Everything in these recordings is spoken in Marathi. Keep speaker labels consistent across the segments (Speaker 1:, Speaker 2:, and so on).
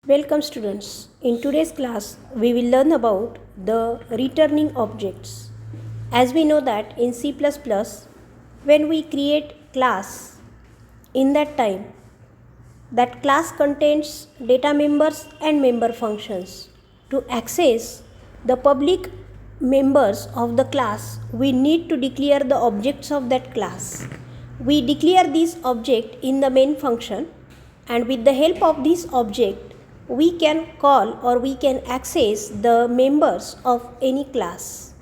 Speaker 1: Welcome students. In today's class, we will learn about the returning objects. As we know that in C++, when we create class, in that time, that class contains data members and member functions. To access the public members of the class, we need to declare the objects of that class. We declare this object in the main function, and with the help of this object, we can call or we can access the members of any class.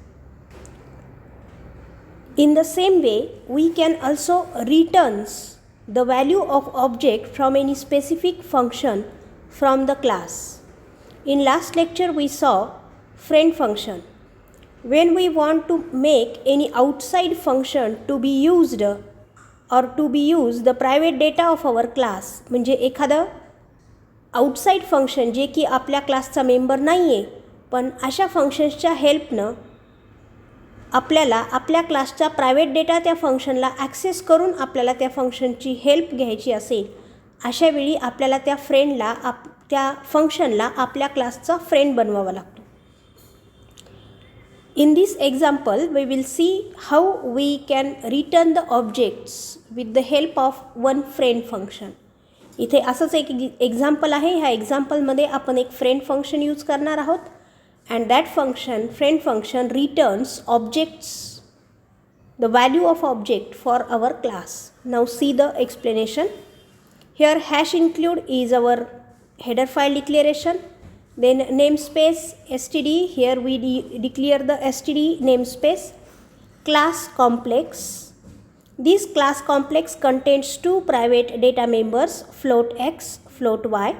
Speaker 1: In the same way, we can also return the value of object from any specific function from the class. In last lecture, we saw friend function. When we want to make any outside function to be used or to be use the private data of our class, म्हणजे एखादं आउटसाइड फंक्शन जे की आपल्या क्लासचा मेंबर नाही आहे, पण अशा फंक्शन्सच्या हेल्पनं आपल्याला आपल्या क्लासचा प्रायव्हेट डेटा त्या फंक्शनला ॲक्सेस करून आपल्याला त्या फंक्शनची हेल्प घ्यायची असेल, अशा वेळी आपल्याला त्या फ्रेंडला त्या फंक्शनला आपल्या क्लासचा फ्रेंड बनवावा लागतो. In this example, we will see how we can return the objects with the help of one friend function. इथे असंच एक एक्झाम्पल आहे. ह्या एक्झाम्पलमध्ये आपण एक फ्रेंड फंक्शन यूज करणार आहोत, and that function friend function returns objects, the value of object for our class. Now see the explanation. Here hash include is our header file declaration. Then namespace std, here we declare the std namespace. Class complex. This class complex contains two private data members, float x, float y.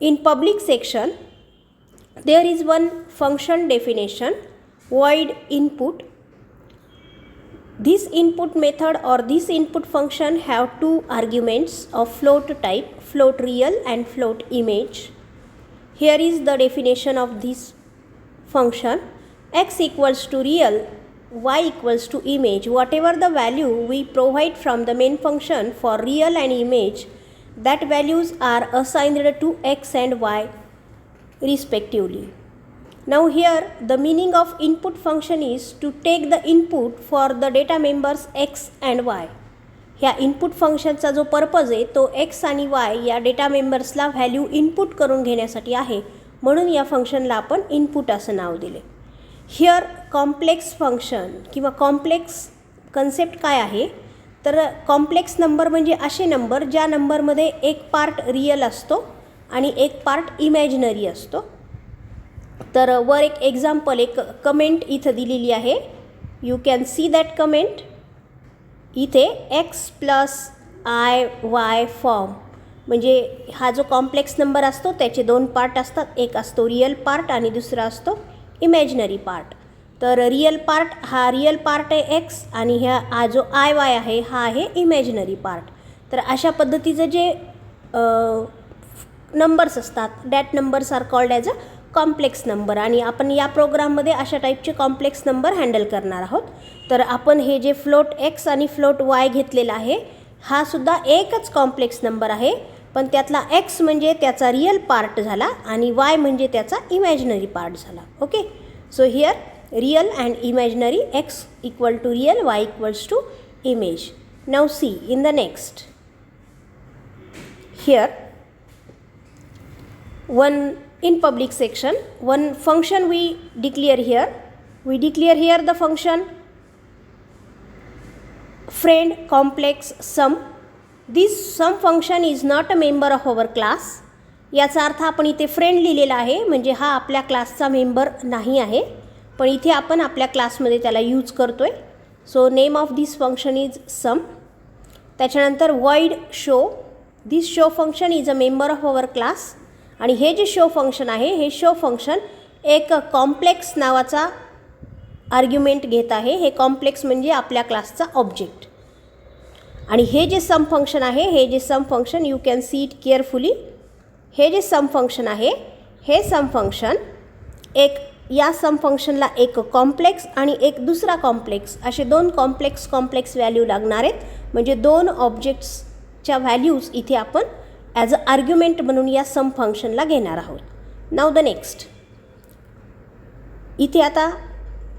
Speaker 1: In public section, there is one function definition, void input. This input method or this input function have two arguments of float type, float real and float image. Here is the definition of this function. X equals to real, y equals to image. Whatever the value we provide from the main function for real and image, that values are assigned to x and y respectively. Now here the meaning of input function is to take the input for the data members x and y. ह्या इनपुट फंक्शनचा जो पर्पज आहे तो एक्स आणि वाय या डेटा मेंबर्सला व्हॅल्यू इनपुट करून घेण्यासाठी आहे, म्हणून या फंक्शनला आपण इनपुट असं नाव दिले. हिअर कॉम्प्लेक्स फंक्शन किंवा कॉम्प्लेक्स कन्सेप्ट काय आहे, तर कॉम्प्लेक्स नंबर म्हणजे असे नंबर ज्या नंबरमध्ये एक पार्ट रिअल असतो आणि एक पार्ट इमॅजिनरी असतो. तर वर एक एक्झाम्पल, एक कमेंट इथं दिलेली आहे. You can see that comment. इथे X plus I Y form म्हणजे हा जो कॉम्प्लेक्स नंबर असतो त्याचे दोन पार्ट असतात, एक असतो रिअल पार्ट आणि दुसरा असतो इमॅजिनरी पार्ट. तर रिअल पार्ट आहे एक्स आणि हा जो आय वाय आहे हा आहे इमॅजिनरी पार्ट. तर अशा पद्धतीचं जे नंबर्स असतात that numbers are called as a complex number, आणि आपण या प्रोग्राममध्ये अशा टाईपचे कॉम्प्लेक्स नंबर हँडल करणार आहोत. तर आपण हे जे फ्लोट एक्स आणि फ्लोट वाय घेतलेला आहे हा सुद्धा एकच कॉम्प्लेक्स नंबर आहे, पण त्यातला एक्स म्हणजे त्याचा रिअल पार्ट झाला आणि वाय म्हणजे त्याचा इमॅजिनरी पार्ट झाला. Okay, so here real and imaginary, X equal to real, Y equals to image. Now see in the next. Here one in public section, one function we declare here. We declare here the function friend complex sum. This sum function is not a member of our class. याचा अर्थ आपण इथे फ्रेंड लिहिलेला आहे, म्हणजे हा आपल्या क्लासचा मेंबर नाही आहे, पण इथे आपण आपल्या क्लासमध्ये त्याला यूज करतोय. So name of this function is sum. त्याच्यानंतर void show. This show function is a member of our class, आणि हे जे शो फंक्शन आहे हे शो फंक्शन एक कॉम्प्लेक्स नावाचा आर्ग्युमेंट घेत आहे. हे कॉम्प्लेक्स म्हणजे आपल्या क्लासचा ऑब्जेक्ट. आणि हे जे सम फंक्शन आहे, हे जे sum function you can see it carefully. हे जे सम फंक्शन आहे हे सम फंक्शन एक या सम फंक्शनला एक कॉम्प्लेक्स आणि एक दुसरा कॉम्प्लेक्स असे दोन कॉम्प्लेक्स व्हॅल्यू लागणार आहेत, म्हणजे दोन ऑब्जेक्ट्सच्या व्हॅल्यूज इथे आपण ॲज अ आर्ग्युमेंट म्हणून या सम फंक्शनला घेणार आहोत. Now the next. इथे आता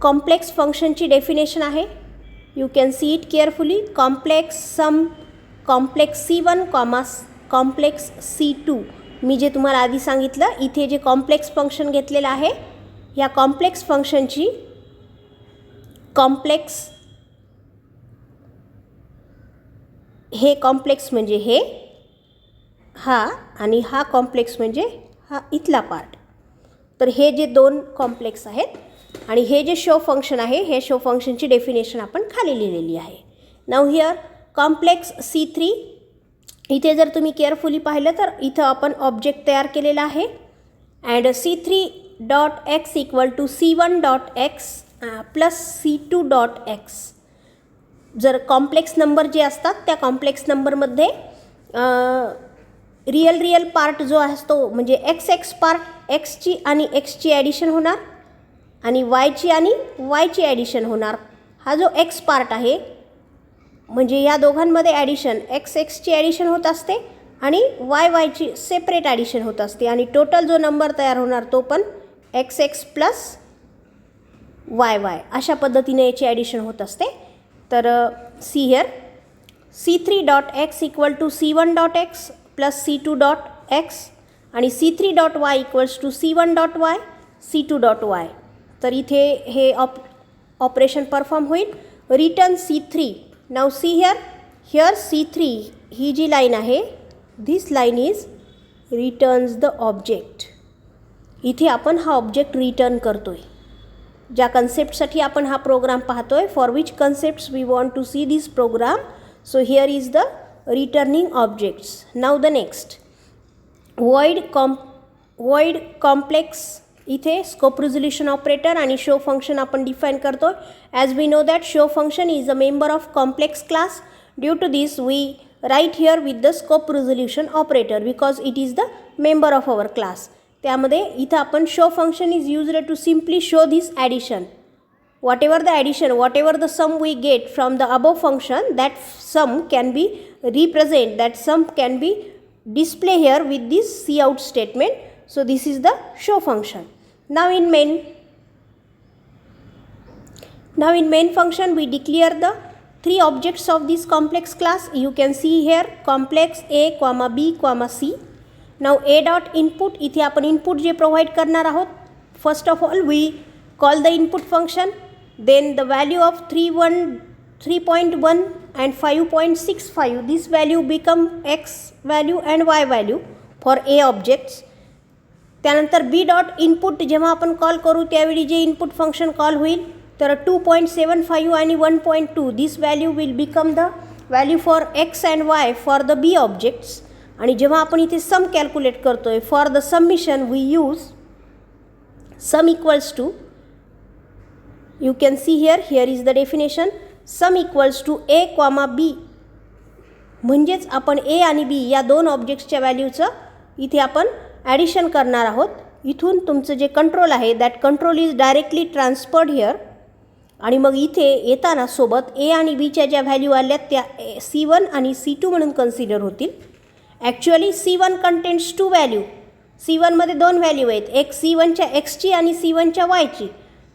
Speaker 1: कॉम्प्लेक्स फंक्शनची डेफिनेशन आहे. You can see it carefully. Complex sum, complex C1 comma complex C2. मी जे तुम्हाला आधी सांगितलं, इथे जे कॉम्प्लेक्स फंक्शन घेतलेलं आहे, ह्या कॉम्प्लेक्स फंक्शनची कॉम्प्लेक्स, हे कॉम्प्लेक्स म्हणजे हे, हा, आणि हा कॉम्प्लेक्स म्हणजे हा इथला पार्ट. तर हे जे दोन कॉम्प्लेक्स आहेत आणि हे जे शो फंक्शन आहे, हे शो फंक्शनची डेफिनेशन आपण खाली लिहिलेली आहे. Now here complex C3. इथे जर तुम्ही केअरफुली पाहिलं तर इथं आपण ऑब्जेक्ट तयार केलेला आहे. And C3 dot X equal to C1 dot X plus C2 dot X. जर कॉम्प्लेक्स नंबर जे असतात त्या कॉम्प्लेक्स नंबरमध्ये रिअल पार्ट जो असतो म्हणजे एक्स पार्ट, एक्सची आणि एक्सची ॲडिशन होणार आणि वायची आणि वायची ॲडिशन होणार. हा जो एक्स पार्ट आहे म्हणजे या दोघांमध्ये ॲडिशन एक्सची ॲडिशन होत असते आणि वायची सेपरेट ॲडिशन होत असते आणि टोटल जो नंबर तयार होणार तो पण एक्स प्लस वाय अशा पद्धतीने याची ॲडिशन होत असते. तर see here C3 dot X equal to C1 dot X plus C2 dot X आणि C3 dot Y equals to C1 dot Y C2 dot Y. तर इथे हे ऑपरेशन परफॉर्म होईल. Return C3. Now see here C3 ही जी लाईन आहे, this line is returns the object. इथे आपण हा ऑब्जेक्ट रिटर्न करतो आहे. ज्या कन्सेप्टसाठी आपण हा प्रोग्राम पाहतो आहे, for which concepts we want to see this program. So here is the returning objects. Now the next. Void complex. इथे स्कोप रिझोल्युशन ऑपरेटर आणि शो फंक्शन आपण डिफाईन करतो. As we know that show function is a member of complex class. Due to this we write here with the scope resolution operator because it is the member of our class. त्यामध्ये इथं आपण show function is used to simply show this addition. whatever the addition, whatever the sum we get from the above function, that sum can be represent, that sum can be display here with this cout statement. So this is the show function. Now in main function we declare the three objects of this complex class. You can see here complex A comma B comma C. Now A dot input, इथे आपण input जे provide करणार आहोत. First of all we call the input function. Then the value of 3.1 and 5.65, this value become x value and y value for A objects. त्यानंतर B डॉट इनपुट जेव्हा आपण कॉल करू त्यावेळी जे इनपुट फंक्शन कॉल होईल तर 2.75 आणि 1.2 this value will become the value for X and Y for the B objects. आणि जेव्हा आपण इथे सम कॅल्क्युलेट करतो आहे for the submission we use sum equals to, you can see here is the definition, sum equals to A comma B. म्हणजेच आपण A आणि B या दोन ऑब्जेक्ट्सच्या व्हॅल्यूचं इथे आपण ॲडिशन करणार आहोत. इथून तुमचं जे कंट्रोल आहे that control is directly transferred here. आणि मग इथे येताना सोबत A आणि Bच्या ज्या व्हॅल्यू आल्यात त्या C1 आणि C2 म्हणून कन्सिडर होतील. Actually C1 contains two value. C1मध्ये दोन व्हॅल्यू आहेत, एक C1च्या एक्सची आणि C1च्या वायची.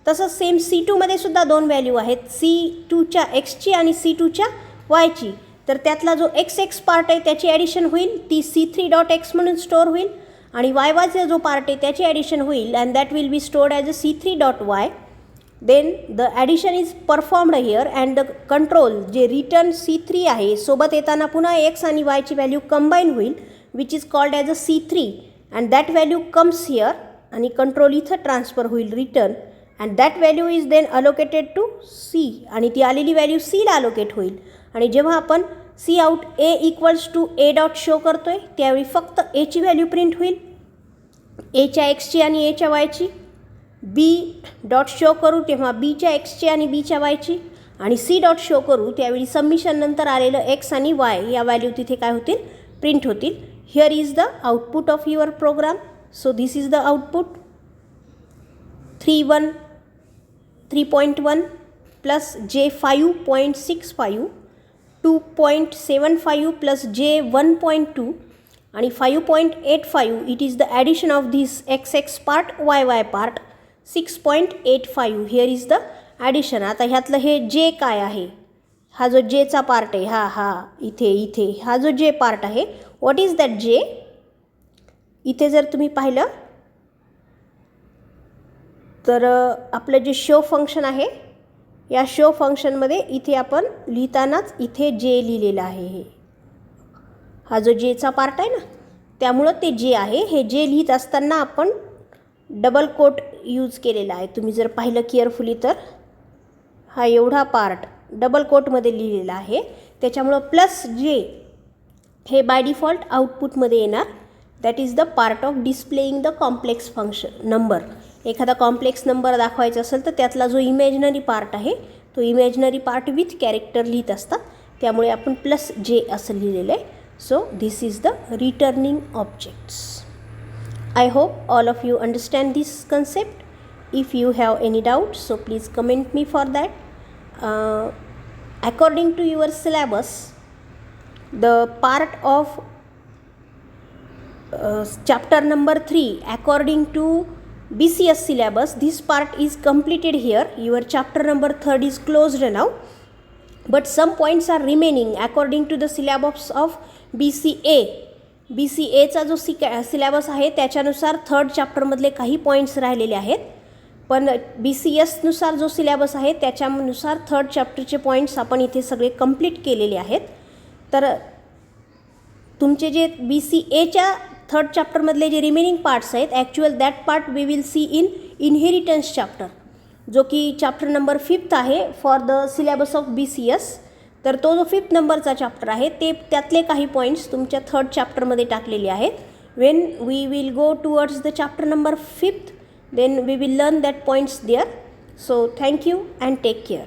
Speaker 1: तसंच सेम C2मध्ये सुद्धा दोन व्हॅल्यू आहेत, C2च्या एक्सची आणि C2च्या वायची. तर त्यातला जो एक्स पार्ट आहे त्याची ॲडिशन होईल, ती C3 डॉट एक्स म्हणून स्टोअर होईल आणि वायचा जो पार्ट आहे त्याची ॲडिशन होईल and that will be stored as a C3 dot Y. Then the addition is performed here and the control जे रिटर्न C3 आहे सोबत येताना पुन्हा एक्स आणि वायची व्हॅल्यू कंबाईन होईल which is called as a C3 and that value comes here आणि कंट्रोल इथं ट्रान्सफर होईल return. And that value is then allocated to C आणि ती आलेली व्हॅल्यू Cला अलोकेट होईल. आणि जेव्हा आपण C out A equals to A dot show करतो आहे त्यावेळी फक्त Aची व्हॅल्यू प्रिंट होईल, Aच्या एक्सची आणि Aच्या वायची. B डॉट शो करू तेव्हा Bच्या एक्सची आणि Bच्या वायची. आणि C डॉट शो करू त्यावेळी सबमिशन नंतर आलेलं एक्स आणि वाय या व्हॅल्यू तिथे काय होतील, प्रिंट होतील. Here is the output of your program. So this is the output. 3.1 plus J5.65, 2.75 plus J1.2 आणि 5.85 it is the addition of this XX part YY part 6.85 here is the addition. आता ह्यातलं हे जे काय आहे, हा जो जेचा पार्ट आहे, हा इथे हा जो जे पार्ट आहे, व्हॉट इज दॅट जे. इथे जर तुम्ही पाहिलं तर आपलं जे शो फंक्शन आहे, या शो फंक्शनमध्ये इथे आपण लिहितानाच इथे जे लिहिलेलं आहे. हे हा जो जेचा पार्ट आहे ना, त्यामुळं ते जे आहे. हे जे लिहित असताना आपण डबल कोट यूज केलेला आहे. तुम्ही जर पाहिलं केअरफुली तर हा एवढा पार्ट डबल कोटमध्ये लिहिलेला आहे. त्याच्यामुळं प्लस जे हे बाय डिफॉल्ट आउटपुटमध्ये येणार. That is the part of displaying the complex function number. एखादा कॉम्प्लेक्स नंबर दाखवायचा असेल तर त्यातला जो इमॅजिनरी पार्ट आहे, तो इमॅजिनरी पार्ट विथ कॅरेक्टर लिहित असतात. त्यामुळे आपण प्लस जे असं लिहिलेलं आहे. So this is the returning objects. I hope all of you understand this concept. If you have any doubt, so please comment me for that. According to your syllabus, the part of chapter number 3, according to BCS syllabus, this part is completed here. Your chapter number 3 is closed now, but some points are remaining according to the syllabus of BCA. BCAचा जो सिलॅबस आहे त्याच्यानुसार 3rd चॅप्टरमधले काही पॉईंट्स राहिलेले आहेत. पण BCSनुसार जो सिलॅबस आहे त्याच्यानुसार 3rd चॅप्टरचे पॉईंट्स आपण इथे सगळे कंप्लीट केलेले आहेत. तर तुमचे जे BCAच्या 3rd चॅप्टरमधले जे रिमेनिंग पार्ट्स आहेत, actual that part we will see in inheritance chapter, जो की चॅप्टर नंबर 5th आहे for the syllabus of BCS. तर तो जो 5th नंबरचा चॅप्टर आहे ते त्यातले काही पॉईंट्स तुमच्या 3rd चॅप्टरमध्ये टाकलेले आहेत. When we will go towards the chapter number 5th, then we will learn that points there. So thank you and take care.